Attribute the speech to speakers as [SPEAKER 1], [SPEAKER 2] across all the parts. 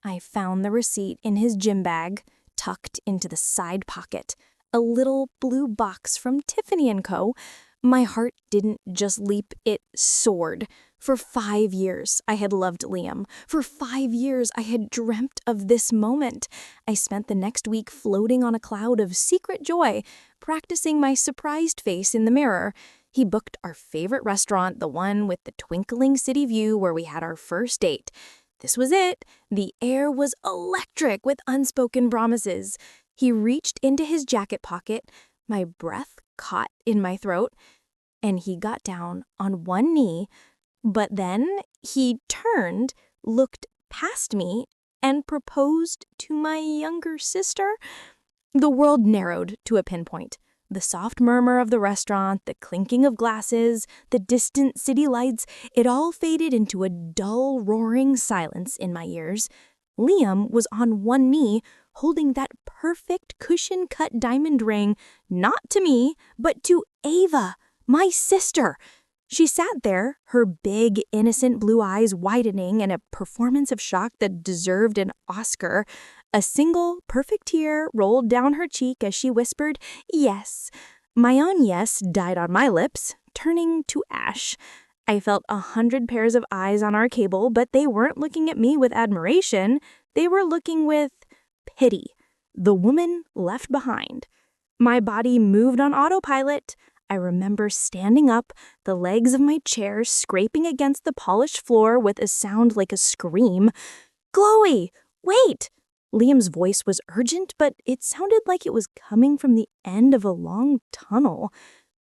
[SPEAKER 1] I found the receipt in his gym bag, tucked into the side pocket, a little blue box from Tiffany & Co. My heart didn't just leap, it soared. For 5 years, I had loved Liam. For 5 years, I had dreamt of this moment. I spent the next week floating on a cloud of secret joy, practicing my surprised face in the mirror. He booked our favorite restaurant, the one with the twinkling city view where we had our first date. This was it. The air was electric with unspoken promises. He reached into his jacket pocket. My breath caught in my throat, and he got down on one knee. But then he turned, looked past me, and proposed to my younger sister. The world narrowed to a pinpoint. The soft murmur of the restaurant, the clinking of glasses, the distant city lights, it all faded into a dull, roaring silence in my ears. Liam was on one knee, holding that perfect cushion-cut diamond ring, not to me, but to Ava, my sister. She sat there, her big, innocent blue eyes widening in a performance of shock that deserved an Oscar. A single, perfect tear rolled down her cheek as she whispered, "Yes." My own yes died on my lips, turning to ash. I felt 100 pairs of eyes on our cable, but they weren't looking at me with admiration. They were looking with pity. The woman left behind. My body moved on autopilot. I remember standing up, the legs of my chair scraping against the polished floor with a sound like a scream. "Chloe, wait!" Liam's voice was urgent, but it sounded like it was coming from the end of a long tunnel.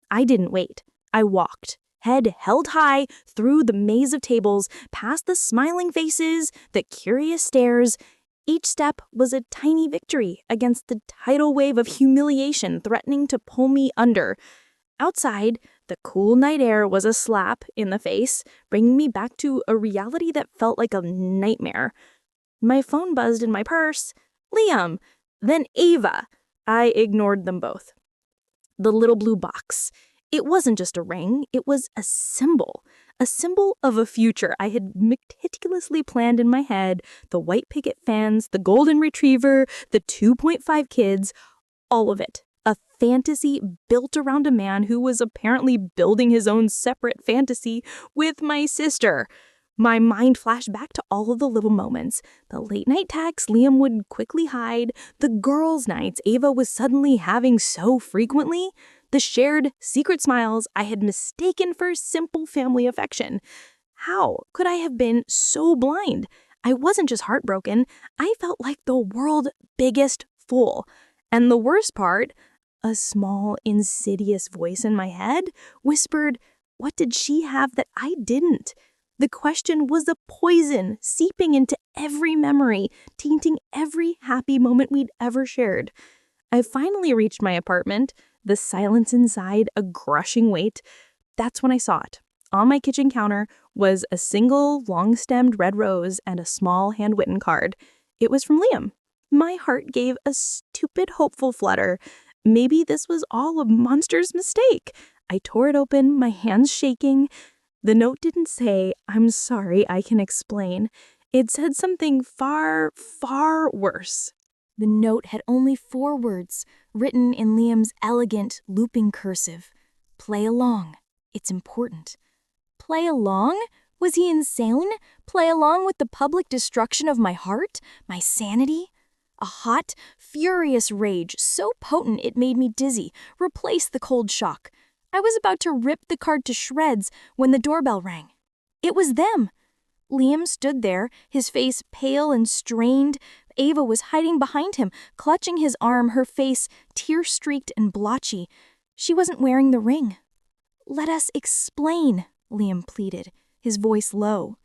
[SPEAKER 1] I didn't wait. I walked, head held high, through the maze of tables, past the smiling faces, the curious stares. Each step was a tiny victory against the tidal wave of humiliation threatening to pull me under. Outside, the cool night air was a slap in the face, bringing me back to a reality that felt like a nightmare. My phone buzzed in my purse. Liam, then Ava. I ignored them both. The little blue box. It wasn't just a ring, it was a symbol of a future I had meticulously planned in my head, the white picket fence, the golden retriever, the 2.5 kids, all of it. A fantasy built around a man who was apparently building his own separate fantasy with my sister. My mind flashed back to all of the little moments. The late-night texts Liam would quickly hide, the girls' nights Ava was suddenly having so frequently, the shared secret smiles I had mistaken for simple family affection. How could I have been so blind? I wasn't just heartbroken, I felt like the world's biggest fool. And the worst part, a small, insidious voice in my head whispered, what did she have that I didn't? The question was a poison seeping into every memory, tainting every happy moment we'd ever shared. I finally reached my apartment, the silence inside a crushing weight. That's when I saw it. On my kitchen counter was a single long-stemmed red rose and a small handwritten card. It was from Liam. My heart gave a stupid, hopeful flutter. Maybe this was all a monster's mistake. I tore it open, my hands shaking. The note didn't say, "I'm sorry, I can explain." It said something far, far worse. The note had only 4 words, written in Liam's elegant, looping cursive. "Play along. It's important." Play along? Was he insane? Play along with the public destruction of my heart, my sanity? A hot, furious rage, so potent it made me dizzy, replaced the cold shock. I was about to rip the card to shreds when the doorbell rang. It was them. Liam stood there, his face pale and strained. Ava was hiding behind him, clutching his arm, her face tear-streaked and blotchy. She wasn't wearing the ring. "Let us explain," Liam pleaded, his voice low.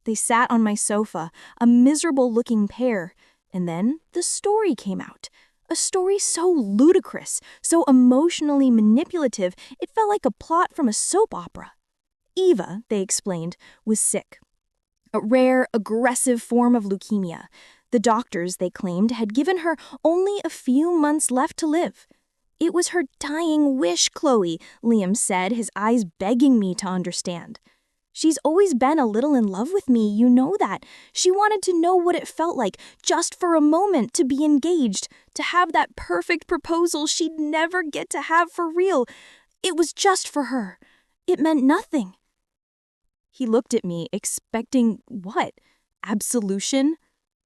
[SPEAKER 1] They sat on my sofa, a miserable-looking pair, and then the story came out. A story so ludicrous, so emotionally manipulative, it felt like a plot from a soap opera. Eva, they explained, was sick. A rare, aggressive form of leukemia. The doctors, they claimed, had given her only a few months left to live. "It was her dying wish, Chloe," Liam said, his eyes begging me to understand. She's always been a little in love with me, you know that. She wanted to know what it felt like, just for a moment, to be engaged, to have that perfect proposal she'd never get to have for real. It was just for her. It meant nothing. He looked at me, expecting what? Absolution?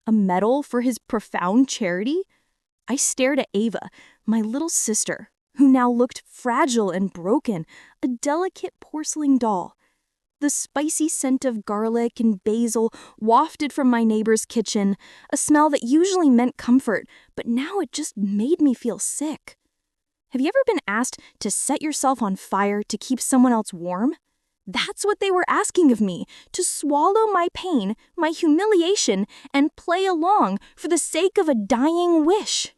[SPEAKER 1] A medal for his profound charity? I stared at Ava, my little sister, who now looked fragile and broken, a delicate porcelain doll. The spicy scent of garlic and basil wafted from my neighbor's kitchen, a smell that usually meant comfort, but now it just made me feel sick. Have you ever been asked to set yourself on fire to keep someone else warm? That's what they were asking of me, to swallow my pain, my humiliation, and play along for the sake of a dying wish.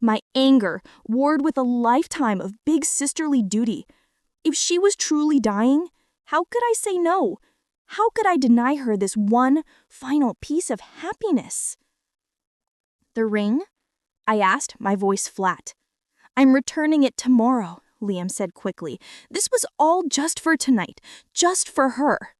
[SPEAKER 1] My anger warred with a lifetime of big sisterly duty. If she was truly dying, how could I say no? How could I deny her this one final piece of happiness? The ring? I asked, my voice flat. I'm returning it tomorrow, Liam said quickly. This was all just for tonight, just for her.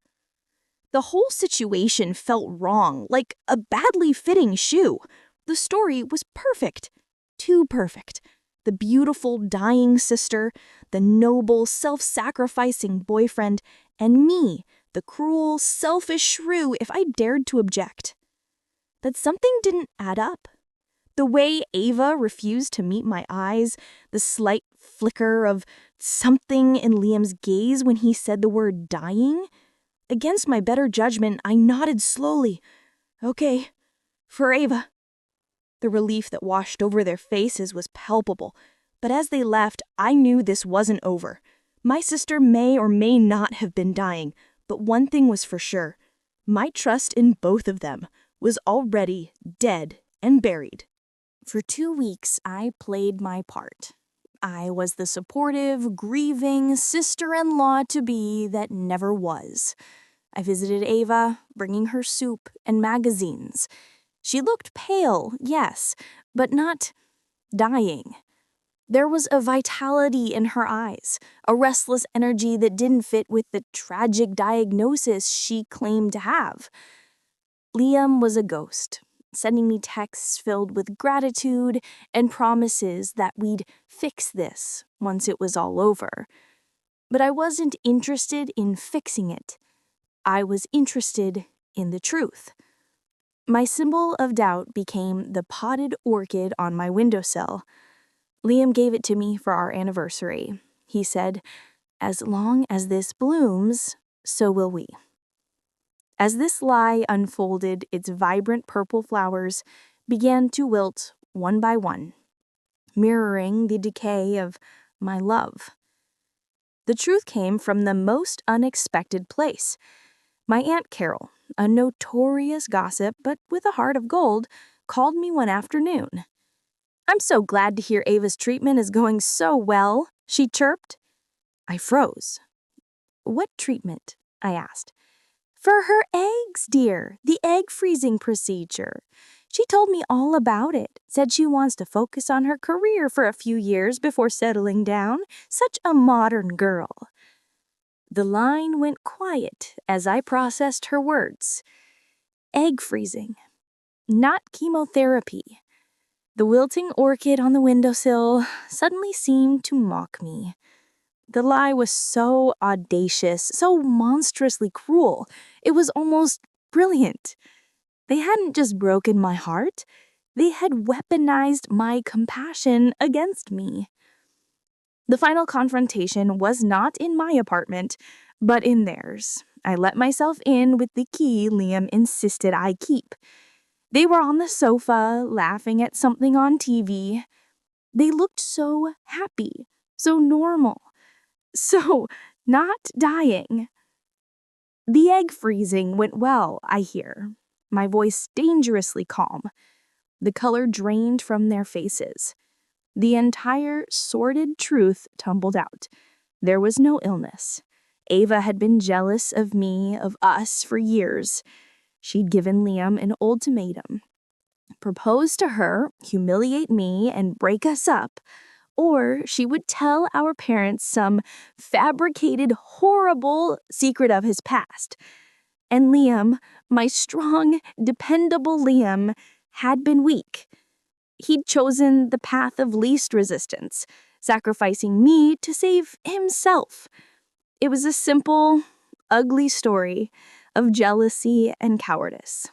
[SPEAKER 1] The whole situation felt wrong, like a badly fitting shoe. The story was perfect, too perfect. The beautiful dying sister, the noble, self-sacrificing boyfriend, and me, the cruel, selfish shrew if I dared to object. But something didn't add up. The way Ava refused to meet my eyes, the slight flicker of something in Liam's gaze when he said the word dying. Against my better judgment, I nodded slowly. Okay, for Ava. The relief that washed over their faces was palpable, but as they left, I knew this wasn't over. My sister may or may not have been dying, but one thing was for sure. My trust in both of them was already dead and buried. For 2 weeks, I played my part. I was the supportive, grieving sister-in-law-to-be that never was. I visited Ava, bringing her soup and magazines. She looked pale, yes, but not dying. There was a vitality in her eyes, a restless energy that didn't fit with the tragic diagnosis she claimed to have. Liam was a ghost, sending me texts filled with gratitude and promises that we'd fix this once it was all over. But I wasn't interested in fixing it. I was interested in the truth. My symbol of doubt became the potted orchid on my windowsill. Liam gave it to me for our anniversary. He said, "As long as this blooms, so will we." As this lie unfolded, its vibrant purple flowers began to wilt one by one, mirroring the decay of my love. The truth came from the most unexpected place. My Aunt Carol, a notorious gossip but with a heart of gold, called me one afternoon. "I'm so glad to hear Ava's treatment is going so well," she chirped. I froze. "What treatment?" I asked. "For her eggs, dear, the egg freezing procedure. She told me all about it, said she wants to focus on her career for a few years before settling down. Such a modern girl." The line went quiet as I processed her words. Egg freezing, not chemotherapy. The wilting orchid on the windowsill suddenly seemed to mock me. The lie was so audacious, so monstrously cruel. It was almost brilliant. They hadn't just broken my heart, they had weaponized my compassion against me. The final confrontation was not in my apartment, but in theirs. I let myself in with the key Liam insisted I keep. They were on the sofa, laughing at something on TV. They looked so happy, so normal, so not dying. The egg freezing went well, I hear, my voice dangerously calm. The color drained from their faces. The entire sordid truth tumbled out. There was no illness. Ava had been jealous of me, of us, for years. She'd given Liam an ultimatum. Propose to her, humiliate me, and break us up, Or she would tell our parents some fabricated, horrible secret of his past. And Liam, my strong, dependable Liam, had been weak. He'd chosen the path of least resistance, sacrificing me to save himself. It was a simple, ugly story of jealousy and cowardice.